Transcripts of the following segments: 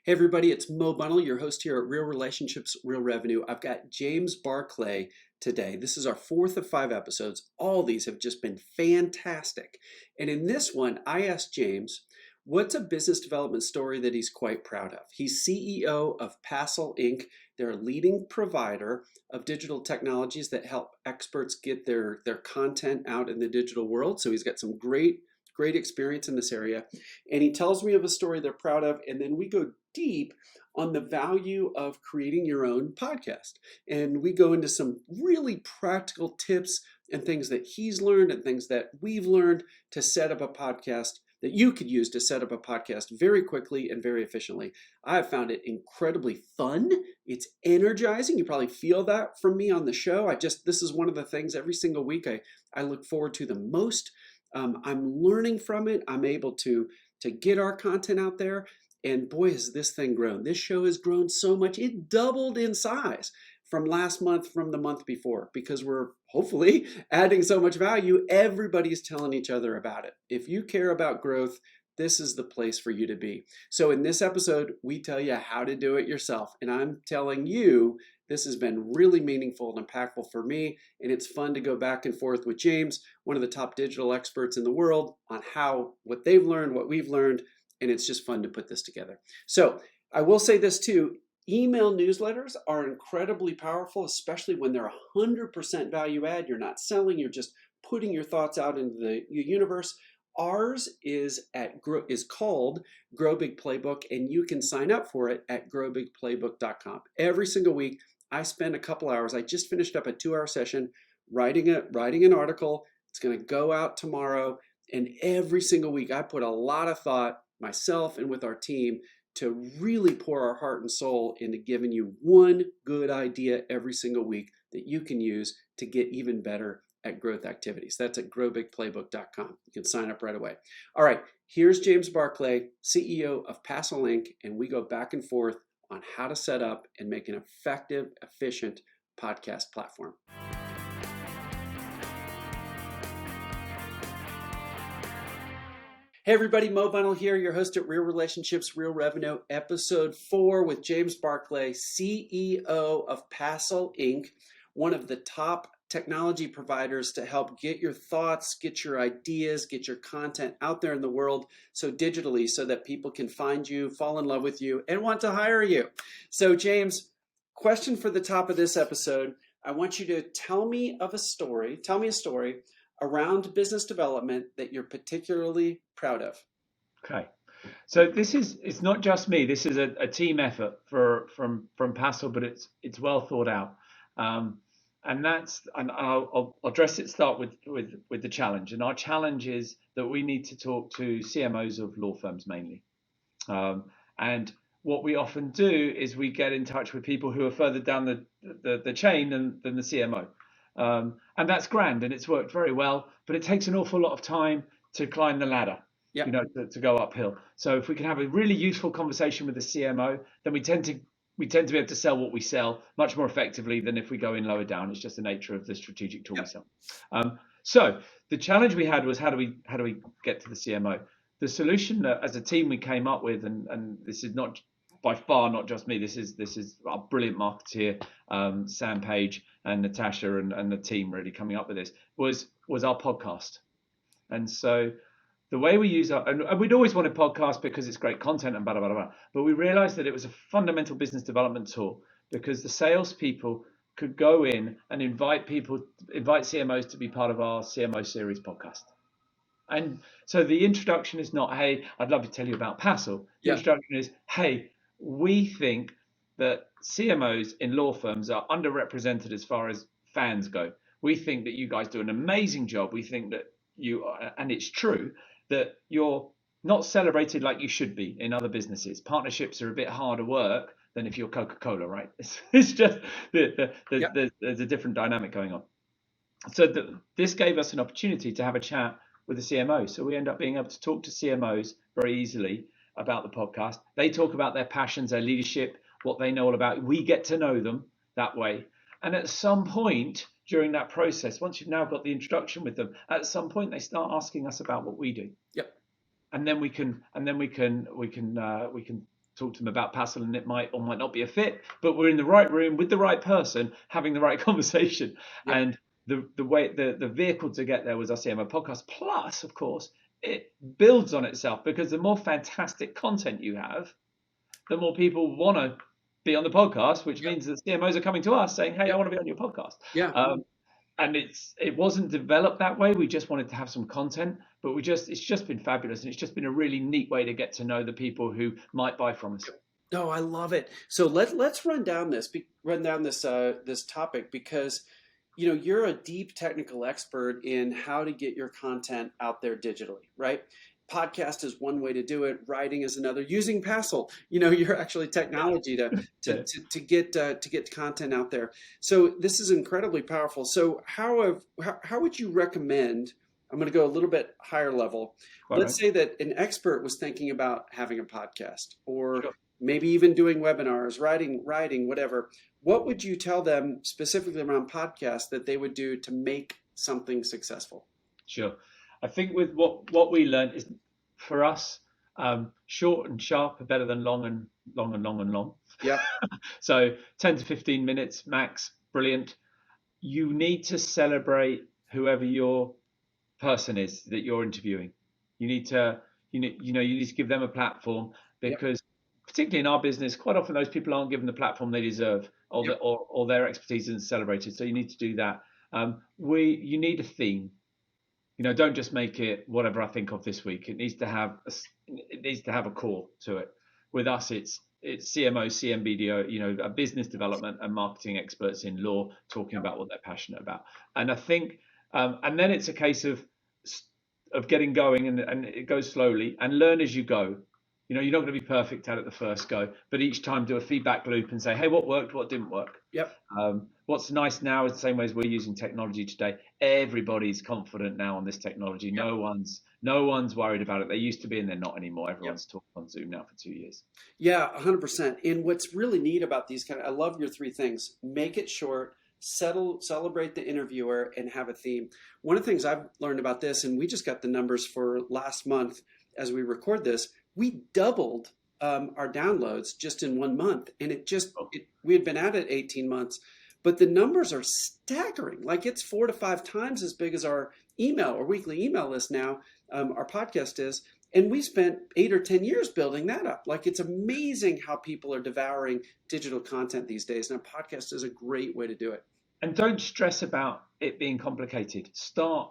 Hey everybody, it's Mo Bunnell, your host here at Real Relationships, Real Revenue. I've got James Barclay today. This is our fourth of 5 episodes. All these have just been fantastic. And in this one, I asked James, what's a business development story that he's quite proud of? He's CEO of Passel Inc. They're a leading provider of digital technologies that help experts get their content out in the digital world. So he's got some great experience in this area. And he tells me of a story they're proud of, and then we go deep on the value of creating your own podcast. And we go into some really practical tips and things that he's learned and things that we've learned to set up a podcast that you could use to set up a podcast very quickly and very efficiently. I've found it incredibly fun. It's energizing. You probably feel that from me on the show. This is one of the things every single week I look forward to the most. I'm learning from it. I'm able to get our content out there. And boy, has this thing grown. This show has grown so much. It doubled in size from last month, from the month before, because we're hopefully adding so much value. Everybody's telling each other about it. If you care about growth, this is the place for you to be. So in this episode, we tell you how to do it yourself. And I'm telling you, this has been really meaningful and impactful for me, and it's fun to go back and forth with James, one of the top digital experts in the world, on what they've learned, what we've learned, and it's just fun to put this together. So I will say this too, email newsletters are incredibly powerful, especially when they're 100% value add. You're not selling, you're just putting your thoughts out into the universe. Ours is called Grow Big Playbook, and you can sign up for it at growbigplaybook.com. Every single week, I spend a couple hours. I just finished up a 2-hour session writing an article. It's going to go out tomorrow. And every single week, I put a lot of thought, myself and with our team, to really pour our heart and soul into giving you one good idea every single week that you can use to get even better at growth activities. That's at growbigplaybook.com. You can sign up right away. All right, here's James Barclay, CEO of Passel Inc., and we go back and forth on how to set up and make an effective, efficient podcast platform. Hey everybody, Mo Bunnell here, your host at Real Relationships, Real Revenue, episode 4 with James Barclay, CEO of Passel Inc., one of the top technology providers to help get your thoughts, get your ideas, get your content out there in the world so digitally, so that people can find you, fall in love with you, and want to hire you. So James, question for the top of this episode. I want you to tell me a story around business development that you're particularly proud of. Okay. So it's not just me. This is a team effort from Passel, but it's well thought out. And I'll address it. Start with the challenge, and our challenge is that we need to talk to CMOs of law firms mainly. And what we often do is we get in touch with people who are further down the chain than the CMO, and that's grand, and it's worked very well. But it takes an awful lot of time to climb the ladder. Yep. To go uphill. So if we can have a really useful conversation with the CMO, then we tend to be able to sell what we sell much more effectively than if we go in lower down. It's just the nature of the strategic tool we sell. So the challenge we had was how do we get to the CMO? The solution that as a team we came up with, and this is not by far not just me. This is our brilliant marketeer, Sam Page and Natasha and the team really coming up with this was our podcast. And so the way we use and we'd always wanted podcasts because it's great content and blah, blah, blah, blah. But we realized that it was a fundamental business development tool because the salespeople could go in and invite CMOs to be part of our CMO series podcast. And so the introduction is not, hey, I'd love to tell you about Passel. The introduction is, hey, we think that CMOs in law firms are underrepresented as far as fans go. We think that you guys do an amazing job. We think that you are, and it's true, that you're not celebrated like you should be in other businesses. Partnerships are a bit harder work than if you're Coca-Cola, right? It's just there's a different dynamic going on. So this gave us an opportunity to have a chat with the CMO. So we end up being able to talk to CMOs very easily about the podcast. They talk about their passions, their leadership, what they know all about. We get to know them that way. And at some point during that process, once you've now got the introduction with them, at some point they start asking us about what we do. Yep. And then we can talk to them about Passel, and it might or might not be a fit, but we're in the right room with the right person having the right conversation. Yep. And the vehicle to get there was our CMO podcast. Plus, of course, it builds on itself, because the more fantastic content you have, the more people want to be on the podcast, which means that CMOs are coming to us saying, hey, I want to be on your podcast. Yeah. And it wasn't developed that way. We just wanted to have some content, but it's just been fabulous. And it's just been a really neat way to get to know the people who might buy from us. Oh, I love it. So let's run down this this topic, because you're a deep technical expert in how to get your content out there digitally, right? Podcast is one way to do it. Writing is another. Using Passel, you're actually technology to get content out there. So this is incredibly powerful. So how would you recommend? I'm going to go a little bit higher level. Let's say that an expert was thinking about having a podcast, or maybe even doing webinars, writing, whatever. What would you tell them specifically around podcasts that they would do to make something successful? Sure. I think with what we learned is, for us, short and sharp are better than long and long. Yeah. So 10 to 15 minutes max, brilliant. You need to celebrate whoever your person is that you're interviewing. You need to give them a platform, because particularly in our business, quite often those people aren't given the platform they deserve, or their expertise isn't celebrated. So you need to do that. You need a theme. Don't just make it whatever I think of this week. It needs to have a core to it. With us, it's CMO, CMBDO, a business development and marketing experts in law talking about what they're passionate about. And I think, and then it's a case of getting going, and it goes slowly, and learn as you go. You're not going to be perfect at it the first go, but each time do a feedback loop and say, hey, what worked, what didn't work? Yep. What's nice now is the same way as we're using technology today. Everybody's confident now on this technology. Yep. No one's worried about it. They used to be, and they're not anymore. Everyone's talking on Zoom now for 2 years. Yeah, 100%. And what's really neat about these I love your three things: make it short, celebrate the interviewer, and have a theme. One of the things I've learned about this, and we just got the numbers for last month as we record this, we doubled our downloads just in 1 month. And we had been at it 18 months, but the numbers are staggering. Like, it's 4 to 5 times as big as our weekly email list now, our podcast is. And we spent 8 or 10 years building that up. Like, it's amazing how people are devouring digital content these days. And a podcast is a great way to do it. And don't stress about it being complicated.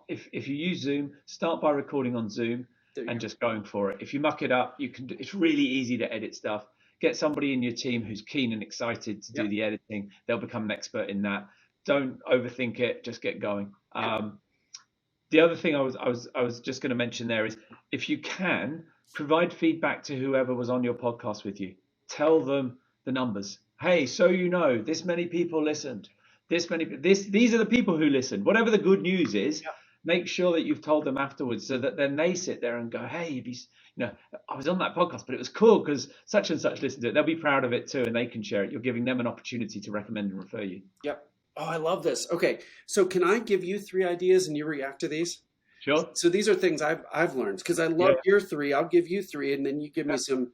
If you use Zoom, start by recording on Zoom and just going for it. If you muck it up, it's really easy to edit stuff. Get somebody in your team who's keen and excited to do the editing. They'll become an expert in that. Don't overthink it. Just get going. The other thing I was just going to mention there is, if you can, provide feedback to whoever was on your podcast with you. Tell them the numbers. Hey, so this many people listened. These are the people who listened. Whatever the good news is, make sure that you've told them afterwards, so that then they sit there and go, hey, I was on that podcast, but it was cool because such and such listened to it. They'll be proud of it too, and they can share it. You're giving them an opportunity to recommend and refer you. Yep. Oh, I love this. Okay, so can I give you 3 ideas and you react to these? Sure. So these are things I've learned, because I love your 3. I'll give you 3, and then you give me some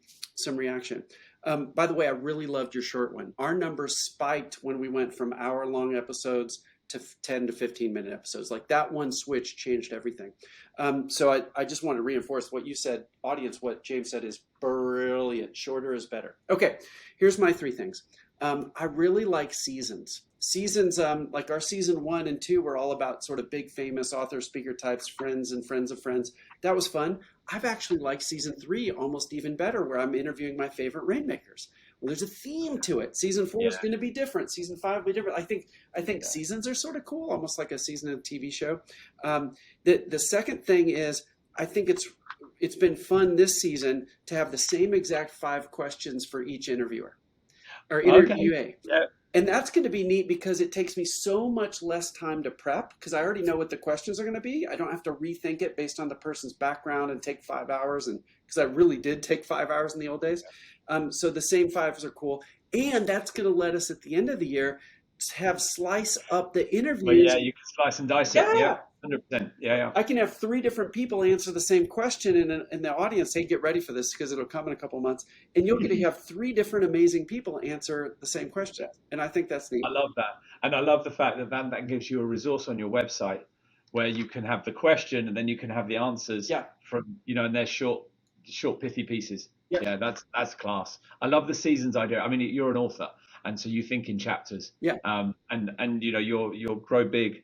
reaction. By the way, I really loved your short one. Our numbers spiked when we went from hour-long episodes to 10 to 15-minute episodes. Like, that one switch changed everything. So I just want to reinforce what you said. Audience, what James said is brilliant. Shorter is better. Okay, here's my 3 things. I really like seasons. Seasons, like our season 1 and 2 were all about sort of big, famous author, speaker types, friends and friends of friends. That was fun. I've actually liked season 3 almost even better, where I'm interviewing my favorite rainmakers. Well, there's a theme to it. Season 4 is going to be different. Season 5 will be different. I think seasons are sort of cool, almost like a season of a TV show. The second thing is, I think it's been fun this season to have the same exact 5 questions for each interviewer or interviewee. Okay. Yeah. And that's going to be neat, because it takes me so much less time to prep, because I already know what the questions are going to be. I don't have to rethink it based on the person's background and take 5 hours, and because I really did take 5 hours in the old days. So the same 5s are cool. And that's going to let us, at the end of the year, have slice up the interviews. Well, you can slice and dice it. Yeah. 100%. Yeah. I can have three different people answer the same question in the audience. Hey, get ready for this because it'll come in a couple of months. And you'll get to have three different amazing people answer the same question. And I think that's neat. I love that. And I love the fact that that gives you a resource on your website where you can have the question and then you can have the answers from, and they're short, pithy pieces. Yeah, that's class. I love the seasons idea. I mean, you're an author, and so you think in chapters. Yeah. And your Grow Big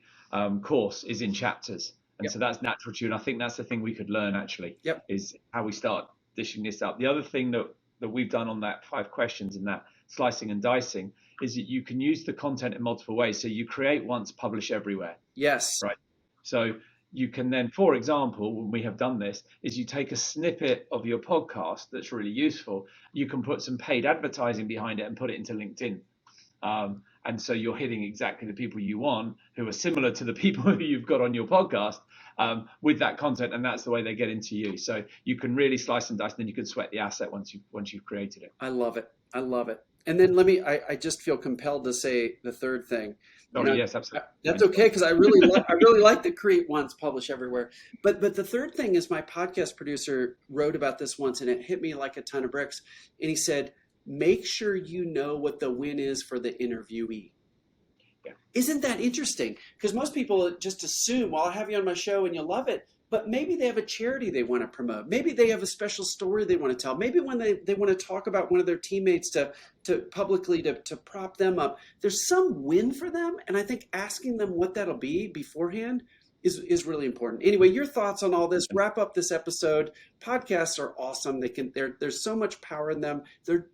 course is in chapters, and so that's natural to you. And I think that's the thing we could learn actually. Is how we start dishing this up. The other thing that we've done on that 5 questions and that slicing and dicing is that you can use the content in multiple ways. So you create once, publish everywhere. Yes. Right. So you can then, for example, when we have done this, is you take a snippet of your podcast that's really useful. You can put some paid advertising behind it and put it into LinkedIn. And so you're hitting exactly the people you want, who are similar to the people who you've got on your podcast with that content, and that's the way they get into you. So you can really slice and dice, and then you can sweat the asset once you've created it. I love it. I love it. And then I just feel compelled to say the third thing. Yes, absolutely. That's okay, because I really like the create once, publish everywhere. But the third thing is, my podcast producer wrote about this once, and it hit me like a ton of bricks. And he said, make sure you know what the win is for the interviewee. Yeah. Isn't that interesting? Because most people just assume, well, I'll have you on my show and you'll love it. But maybe they have a charity they want to promote. Maybe they have a special story they want to tell. Maybe when they want to talk about one of their teammates to publicly to prop them up, there's some win for them. And I think asking them what that'll be beforehand is really important. Anyway, your thoughts on all this. Wrap up this episode. Podcasts are awesome. There's so much power in them.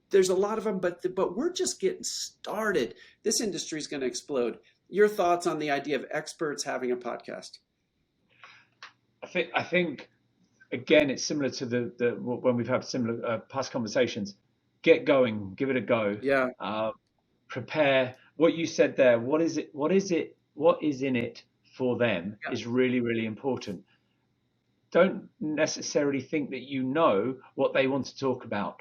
There's a lot of them, but we're just getting started. This industry is going to explode. Your thoughts on the idea of experts having a podcast? I think again, it's similar to the when we've had similar past conversations. Get going, give it a go. Yeah. Prepare. What you said there. What is it? What is in it for them is really, really important. Don't necessarily think that you know what they want to talk about.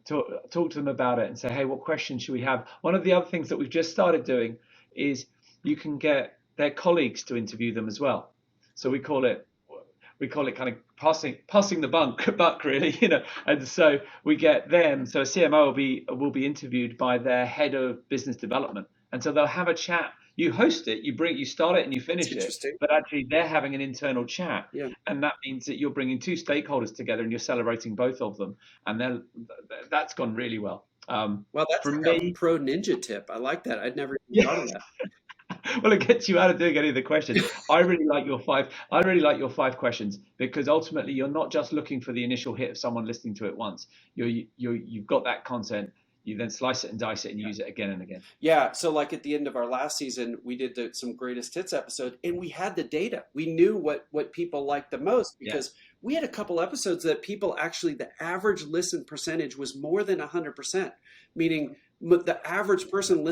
Talk to them about it and say, hey, what questions should we have? One of the other things that we've just started doing is you can get their colleagues to interview them as well. So we call it kind of passing the buck really, and so we get them. So a CMO will be interviewed by their head of business development, and so they'll have a chat. You host it, you start it and you finish it, but actually they're having an internal chat, and that means that you're bringing 2 stakeholders together and you're celebrating both of them, and that's gone really well. Well, that's a pro ninja tip. I like that. I'd never even thought of that. Well, it gets you out of doing any of the questions. I really like your 5 questions, because ultimately you're not just looking for the initial hit of someone listening to it once. You've got that content. You then slice it and dice it and use it again and again. Yeah. So like at the end of our last season, we did some greatest hits episode, and we had the data. We knew what people liked the most, because we had a couple episodes that people actually, the average listen percentage was more than 100%, meaning the average person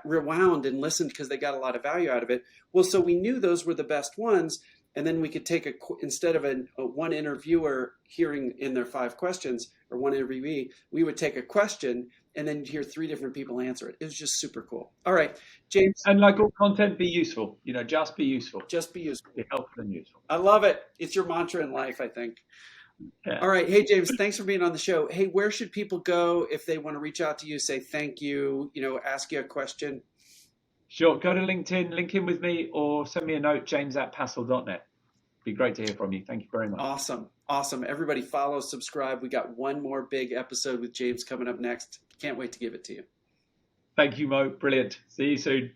rewound and listened because they got a lot of value out of it. Well, so we knew those were the best ones. And then we could take instead of a one interviewer hearing in their 5 questions, or one interviewee, we would take a question and then hear 3 different people answer it. It was just super cool. All right, James. And like all content, be useful. Just be useful. Just be useful. Be helpful and useful. I love it. It's your mantra in life, I think. Yeah. All right. Hey, James, thanks for being on the show. Hey, where should people go if they want to reach out to you, say thank you, ask you a question? Sure. Go to LinkedIn, link in with me, or send me a note, james@passel.net. Be great to hear from you. Thank you very much. Awesome. Everybody follow, subscribe. We got one more big episode with James coming up next. Can't wait to give it to you. Thank you, Mo. Brilliant. See you soon.